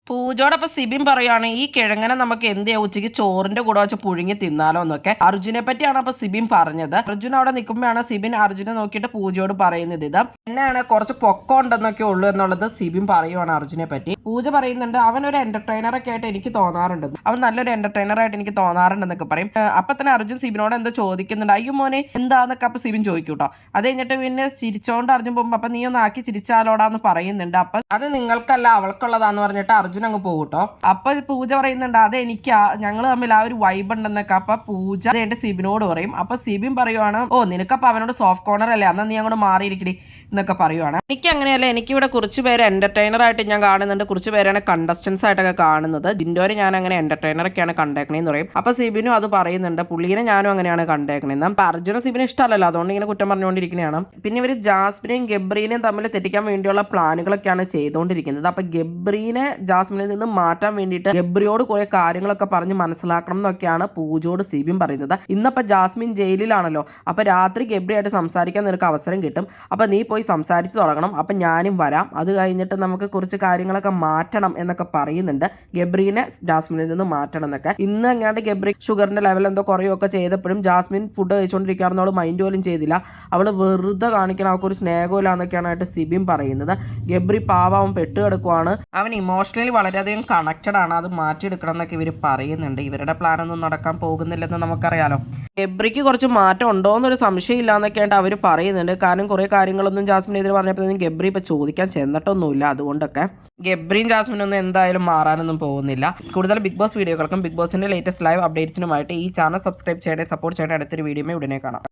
പൂജയോടൊപ്പം സിബിൻ പറയാണ് ഈ കിഴങ്ങനെ നമുക്ക് എന്ത് ചെയ്യാം, ഉച്ചയ്ക്ക് ചോറിന്റെ കൂടെ വെച്ച് പുഴുങ്ങി തിന്നാലോ എന്നൊക്കെ. അർജുനെ പറ്റിയാണ് അപ്പൊ സിബിൻ പറഞ്ഞത്. അർജുൻ അവിടെ നിൽക്കുമ്പോഴാണ് സിബിൻ അർജുനെ നോക്കിയിട്ട് പൂജയോട് പറയുന്നത് ഇത് എന്നാണ് കുറച്ച് പൊക്കം ഉണ്ടെന്നൊക്കെ ഉള്ളൂ എന്നുള്ളത് സിബിൻ പറയുവാണ് അർജുനെ പറ്റി. പൂജ പറയുന്നുണ്ട് അവനൊരു എന്റർടൈനർ ഒക്കെ ആയിട്ട് എനിക്ക് തോന്നാറുണ്ട്, അവൻ നല്ലൊരു എന്റർടൈനർ ആയിട്ട് എനിക്ക് തോന്നാറുണ്ടെന്നൊക്കെ പറയും. അപ്പൊ തന്നെ അർജുൻ സിബിനോട് എന്തോ ചോദിക്കുന്നുണ്ട്, അയ്യോ മോനെ എന്താന്നൊക്കെ അപ്പൊ സിബിൻ ചോദിക്കൂട്ടോ. അത് കഴിഞ്ഞിട്ട് പിന്നെ ചിരിച്ചോണ്ട് അർജുൻ പോകുമ്പോ അപ്പൊ നീ ഒന്ന് ആക്കി ചിരിച്ചാലോടാന്ന് പറയുന്നുണ്ട്. അപ്പൊ അത് നിങ്ങൾക്കല്ല അവൾക്കുള്ളതാന്ന് പറഞ്ഞിട്ട് അർജുൻ അങ്ങ് പോകൂട്ടോ. അപ്പൊ പൂജ പറയുന്നുണ്ട് അത് എനിക്ക് ഞങ്ങൾ തമ്മിൽ ആ ഒരു വൈബ് ഉണ്ടെന്നൊക്കെ. അപ്പൊ പൂജ എന്റെ സിബിനോട് പറയും. അപ്പൊ സിബിൻ പറയുവാണ്, ഓ നിനക്കപ്പൊ അവനോട് സോഫ്റ്റ് കോർണർ അല്ലേ, അന്നാ നീ അങ്ങോട്ട് മാറിയിരിക്കടി എന്നൊക്കെ പറയുവാണ്. എനിക്ക് അങ്ങനെയല്ല, എനിക്കിവിടെ കുറച്ച് പേര് എന്റർടൈനർ ആയിട്ട് ഞാൻ കാണുന്നുണ്ട്, കുറച്ച് പേരാണ് കണ്ടസ്റ്റൻസ് ആയിട്ടൊക്കെ കാണുന്നത്. ജിൻഡോരെ ഞാൻ അങ്ങനെ എന്റർടൈനർ ഒക്കെയാണ് കണ്ടേക്കണേന്ന് പറയും. അപ്പൊ സിബിനും അത് പറയുന്നുണ്ട്, പുള്ളീനെ ഞാനും അങ്ങനെയാണ് കണ്ടേക്കണേന്ന്. അപ്പൊ അർജുന സിബിനെ ഇഷ്ടമല്ലല്ലോ, അതുകൊണ്ട് ഇങ്ങനെ കുറ്റം പറഞ്ഞുകൊണ്ടിരിക്കുന്നതാണ്. പിന്നെ ഇവര് ജാസ്മിനെയും ഗബ്രീനെയും തമ്മിൽ തെറ്റിക്കാൻ വേണ്ടിയുള്ള പ്ലാനുകളൊക്കെയാണ് ചെയ്തുകൊണ്ടിരിക്കുന്നത്. അപ്പൊ ഗബ്രീനെ ജാസ്മിനിൽ നിന്ന് മാറ്റാൻ വേണ്ടിയിട്ട് ഗബ്രിയോട് കുറെ കാര്യങ്ങളൊക്കെ പറഞ്ഞ് മനസ്സിലാക്കണം എന്നൊക്കെയാണ് പൂജയോട് സിബിൻ പറയുന്നത്. ഇന്നപ്പോ ജാസ്മിൻ ജയിലിലാണല്ലോ, അപ്പൊ രാത്രി ഗബ്രിയായിട്ട് സംസാരിക്കാൻ നിനക്ക് അവസരം കിട്ടും, അപ്പൊ നീ പോയി സംസാരിച്ച് തുടങ്ങണം, അപ്പം ഞാനും വരാം, അത് കഴിഞ്ഞിട്ട് നമുക്ക് കുറച്ച് കാര്യങ്ങളൊക്കെ മാറ്റണം എന്നൊക്കെ പറയുന്നുണ്ട്. ഗബ്രീനെ ജാസ്മിനിൽ നിന്ന് മാറ്റണം എന്നൊക്കെ. ഇന്ന് എങ്ങാണ്ട് ഗബ്രി ഷുഗറിന്റെ ലെവൽ എന്തോ കുറയുകയൊക്കെ ചെയ്തപ്പോഴും ജാസ്മിൻ ഫുഡ് കഴിച്ചുകൊണ്ടിരിക്കാറുണ്ട്, അവൾ മൈൻഡ് പോലും ചെയ്തില്ല, അവൾ വെറുതെ കാണിക്കണം, അവൾക്ക് ഒരു സ്നേഹമില്ല എന്നൊക്കെയാണ് സിബിൻ പറയുന്നത്. ഗബ്രി പാവം പെട്ടുകിടക്കുവാണ്, അവൻ ഇമോഷണലി വളരെയധികം കണക്റ്റഡ് ആണ്, അത് മാറ്റിയെടുക്കണം എന്നൊക്കെ ഇവർ പറയുന്നുണ്ട്. ഇവരുടെ പ്ലാനൊന്നും നടക്കാൻ പോകുന്നില്ലെന്ന് നമുക്കറിയാലോ. ഗബ്രിക്ക് കുറച്ച് മാറ്റം ഉണ്ടോ എന്നൊരു സംശയം ഇല്ല എന്നൊക്കെയായിട്ട് അവർ പറയുന്നുണ്ട്. കാരണം കുറേ കാര്യങ്ങളൊന്നും ജാസ്മിനെതിരെ പറഞ്ഞപ്പോഴത്തേക്കും ഗബ്രി ഇപ്പൊ ചോദിക്കാൻ ചെന്നിട്ടൊന്നുമില്ല. അതുകൊണ്ടൊക്കെ ഗബ്രിയും ജാസ്മിനൊന്നും എന്തായാലും മാറാനൊന്നും പോകുന്നില്ല. കൂടുതൽ ബിഗ് ബോസ് വീഡിയോകൾക്കും ബിഗ് ബോസിന്റെ ലേറ്റസ്റ്റ് ലൈവ് അപ്ഡേറ്റ്സിനുമായിട്ട് ഈ ചാനൽ സബ്സ്ക്രൈബ് ചെയ്യണേ, സപ്പോർട്ട് ചെയ്യണേ. അടുത്തൊരു വീഡിയോ ഉടനെ കാണാം.